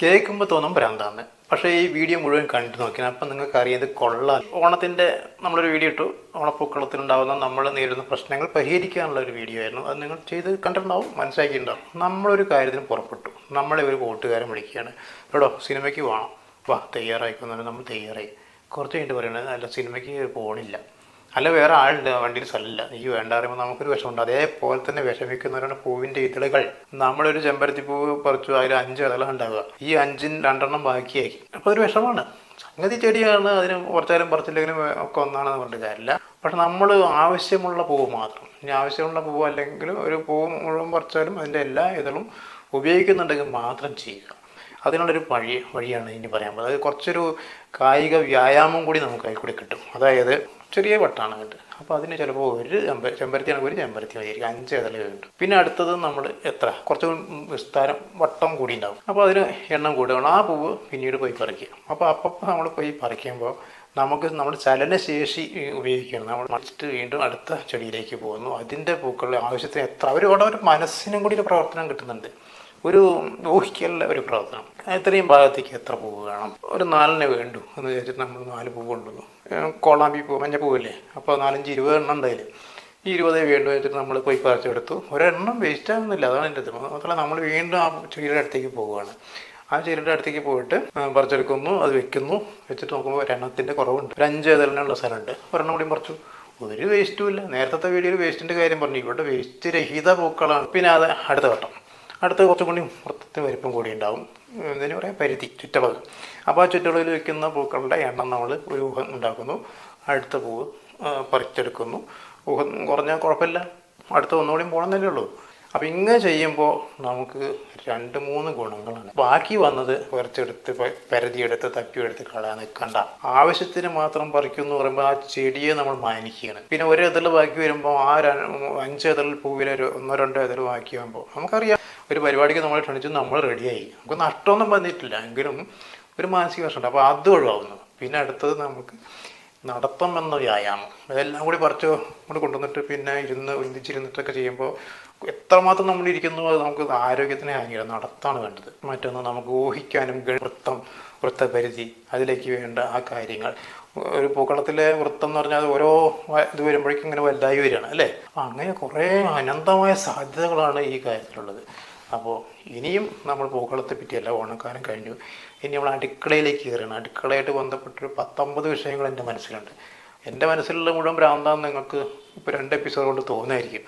കേൾക്കുമ്പോൾ തോന്നും ഭ്രാന്താന്ന്. പക്ഷേ ഈ വീഡിയോ മുഴുവൻ കണ്ടു നോക്കിയാൽ അപ്പം നിങ്ങൾക്ക് അറിയാം ഇത് കൊള്ളാം. ഓണത്തിൻ്റെ നമ്മളൊരു വീഡിയോ ഇട്ടു. ഓണപ്പൂക്കളത്തിലുണ്ടാകുന്ന നമ്മൾ നേരിടുന്ന പ്രശ്നങ്ങൾ പരിഹരിക്കാനുള്ള ഒരു വീഡിയോ ആയിരുന്നു. അത് നിങ്ങൾ ചെയ്ത് കണ്ടിട്ടുണ്ടാവും, മനസ്സിലാക്കിയിട്ടുണ്ടാവും. നമ്മളൊരു കാര്യത്തിന് പുറപ്പെട്ടു. നമ്മളെ ഒരു കൂട്ടുകാരൻ വിളിക്കുകയാണ്, എടോ സിനിമയ്ക്ക് പോകണം, വാ തയ്യാറായിക്കൊന്നാണ്. നമ്മൾ തയ്യാറായി. കുറച്ച് കഴിഞ്ഞിട്ട് പറയണത് അല്ല സിനിമയ്ക്ക് പോകണില്ല, അല്ല വേറെ ആളുണ്ട് വണ്ടിയിൽ സ്ഥലമില്ല, എനിക്ക് വേണ്ട പറയുമ്പോൾ നമുക്കൊരു വിഷമുണ്ട്. അതേപോലെ തന്നെ വിഷമിക്കുന്നവരാണ് പൂവിൻ്റെ ഇതളുകൾ. നമ്മളൊരു ചെമ്പരത്തി പൂവ് പറിച്ചു, അതിൽ 5 ഇതളാണ് ഉണ്ടാവുക, ഈ 5-ൽ 2 ബാക്കിയാക്കി. അപ്പോൾ ഒരു വിഷമാണ്. സംഗതി ചെടിയാണ്, അതിന് കുറച്ചാലും പറിച്ചില്ലെങ്കിലും ഒക്കെ ഒന്നാണെന്ന് പറഞ്ഞിട്ട് കാര്യമില്ല. പക്ഷെ നമ്മൾ ആവശ്യമുള്ള പൂവ് മാത്രം, ഇനി ആവശ്യമുള്ള പൂവ് അല്ലെങ്കിൽ ഒരു പൂവ് മുഴുവൻ പറിച്ചാലും അതിൻ്റെ എല്ലാ ഇതളും ഉപയോഗിക്കുന്നുണ്ടെങ്കിൽ മാത്രം ചെയ്യുക. അതിനുള്ളൊരു വഴിയാണ് ഇനി പറയാൻ പോകുന്നത്. അത് കുറച്ചൊരു കായിക വ്യായാമം കൂടി നമുക്ക് അതിൽ കൂടി കിട്ടും. അതായത് ചെറിയ വട്ടാണ് വേണ്ടത്. അപ്പോൾ അതിന് ചിലപ്പോൾ ഒരു ചെമ്പരത്തിയാണെങ്കിൽ ഒരു ചെമ്പരത്തി മതിയായിരിക്കും, 5 ഇതളേ വേണ്ടു. പിന്നെ അടുത്തത് നമ്മൾ കുറച്ച് വിസ്താരം വട്ടം കൂടി ഉണ്ടാവും. അപ്പോൾ അതിന് എണ്ണം കൂടുകയാണ്. ആ പൂവ് പിന്നീട് പോയി പറിക്കുക. അപ്പോൾ നമ്മൾ പോയി പറിക്കുമ്പോൾ നമ്മുടെ ചലനശേഷി ഉപയോഗിക്കണം. നമ്മൾ മറിച്ചിട്ട് വീണ്ടും അടുത്ത ചെടിയിലേക്ക് പോകുന്നു. അതിൻ്റെ പൂക്കളുടെ ആവശ്യത്തിന് അവരോടെ ഒരു മനസ്സിനും കൂടി ഒരു പ്രവർത്തനം കിട്ടുന്നുണ്ട്, ഒരു ഊഹിക്കലുള്ള ഒരു പ്രവർത്തനം. ഇത്രയും ഭാഗത്തേക്ക് എത്ര പൂവ് വേണം, ഒരു 4 വേണ്ടു എന്ന് വിചാരിച്ചിട്ട് നമ്മൾ 4 പൂവ് കൊണ്ടുവന്നു. കോളാമ്പി പൂവ്, മഞ്ഞപ്പൂവില്ലേ, അപ്പോൾ 4-5-20 എണ്ണം ഉണ്ടായില്ലേ. ഈ 20 വേണ്ടു വെച്ചിട്ട് നമ്മൾ പോയി പറിച്ചെടുത്തു. ഒരെണ്ണം വേസ്റ്റ് ആകുന്നില്ല, അതാണ് എൻ്റെ ഇത്. മാത്രമല്ല നമ്മൾ വീണ്ടും ആ ചെടിയുടെ അടുത്തേക്ക് പോവുകയാണ്. ആ ചെടിയുടെ അടുത്തേക്ക് പോയിട്ട് പറിച്ചെടുക്കുന്നു, അത് വെക്കുന്നു. വെച്ചിട്ട് നോക്കുമ്പോൾ ഒരെണ്ണത്തിൻ്റെ കുറവുണ്ട്, ഒരു 5 ഇതളിനുള്ള സ്ഥലമുണ്ട്. ഒരെണ്ണം കൂടി പറിച്ചു, ഒരു വേസ്റ്റും ഇല്ല. നേരത്തെ വീഡിയോയിൽ വേസ്റ്റിൻ്റെ കാര്യം പറഞ്ഞു, ഇവിടെ വേസ്റ്റ് രഹിത പൂക്കളാണ്. പിന്നെ അത് അടുത്ത കുറച്ചും കൂടി മൊത്തത്തിൽ വലിപ്പം കൂടി ഉണ്ടാവും. ഇതിന് പറയാം പരിധി, ചുറ്റളവ്. അപ്പോൾ ആ ചുറ്റളവിൽ വെക്കുന്ന പൂക്കളുടെ എണ്ണം നമ്മൾ ഒരു ഊഹം ഉണ്ടാക്കുന്നു. അടുത്ത പൂവ് പറിച്ചെടുക്കുന്നു. ഊഹം കുറഞ്ഞാൽ കുഴപ്പമില്ല, അടുത്ത ഒന്നുകൂടി പോകണമെന്നല്ലേ ഉള്ളൂ. അപ്പോൾ ഇങ്ങനെ ചെയ്യുമ്പോൾ നമുക്ക് 2-3 ഗുണങ്ങളാണ്. ബാക്കി വന്നത് പറിച്ചെടുത്ത് പരതിയെടുത്ത് തപ്പിയെടുത്ത് കളയാൻ നിൽക്കണ്ട. ആവശ്യത്തിന് മാത്രം പറിക്കുമെന്ന് പറയുമ്പോൾ ആ ചെടിയെ നമ്മൾ മാനിക്കുകയാണ്. പിന്നെ ഒരു ഇതൾ ബാക്കി വരുമ്പോൾ ആ 5 ഇതൾ പൂവിലെ 1-2 ഇതൾ ബാക്കി വരുമ്പോൾ നമുക്കറിയാം ഒരു പരിപാടിക്ക് നമ്മൾ ക്ഷണിച്ചു, നമ്മൾ റെഡിയായി, നമുക്ക് നഷ്ടമൊന്നും വന്നിട്ടില്ല, എങ്കിലും ഒരു മാനസിക പ്രശ്നമുണ്ട്. അപ്പോൾ അത് ഒഴിവാകുന്നു. പിന്നെ അടുത്തത് നമുക്ക് നടത്തം എന്ന വ്യായാമം. ഇതെല്ലാം കൂടി പറിച്ച് നമ്മൾ കൊണ്ടുവന്നിട്ട് പിന്നെ ഒന്നിച്ചിരുന്നിട്ടൊക്കെ ചെയ്യുമ്പോൾ എത്രമാത്രം നമ്മൾ ഇരിക്കുന്നു അത് നമുക്ക് ആരോഗ്യത്തിന് ഹാനികരം. നടത്താണ് വേണ്ടത്. മറ്റൊന്ന് നമുക്ക് ഊഹിക്കാനും വൃത്തപരിധി, അതിലേക്ക് വേണ്ട ആ കാര്യങ്ങൾ. ഒരു പൂക്കളത്തിലെ വൃത്തം എന്ന് പറഞ്ഞാൽ ഓരോ ഇത് വരുമ്പോഴേക്കും ഇങ്ങനെ വലുതായി വരികയാണ് അല്ലേ. അപ്പം അങ്ങനെ കുറേ അനന്തമായ സാധ്യതകളാണ് ഈ കാര്യത്തിലുള്ളത്. അപ്പോൾ ഇനിയും നമ്മൾ പൂക്കളത്തെ പറ്റിയല്ല, ഓണക്കാലം കഴിഞ്ഞു, ഇനി നമ്മൾ അടുക്കളയിലേക്ക് കയറണം. അടുക്കളയായിട്ട് ബന്ധപ്പെട്ടൊരു 19 വിഷയങ്ങൾ എൻ്റെ മനസ്സിലുണ്ട്. എൻ്റെ മനസ്സിലുള്ള മുഴുവൻ ഭ്രാന്താന്ന് നിങ്ങൾക്ക് ഇപ്പോൾ 2 എപ്പിസോഡ് കൊണ്ട് തോന്നുമായിരിക്കും.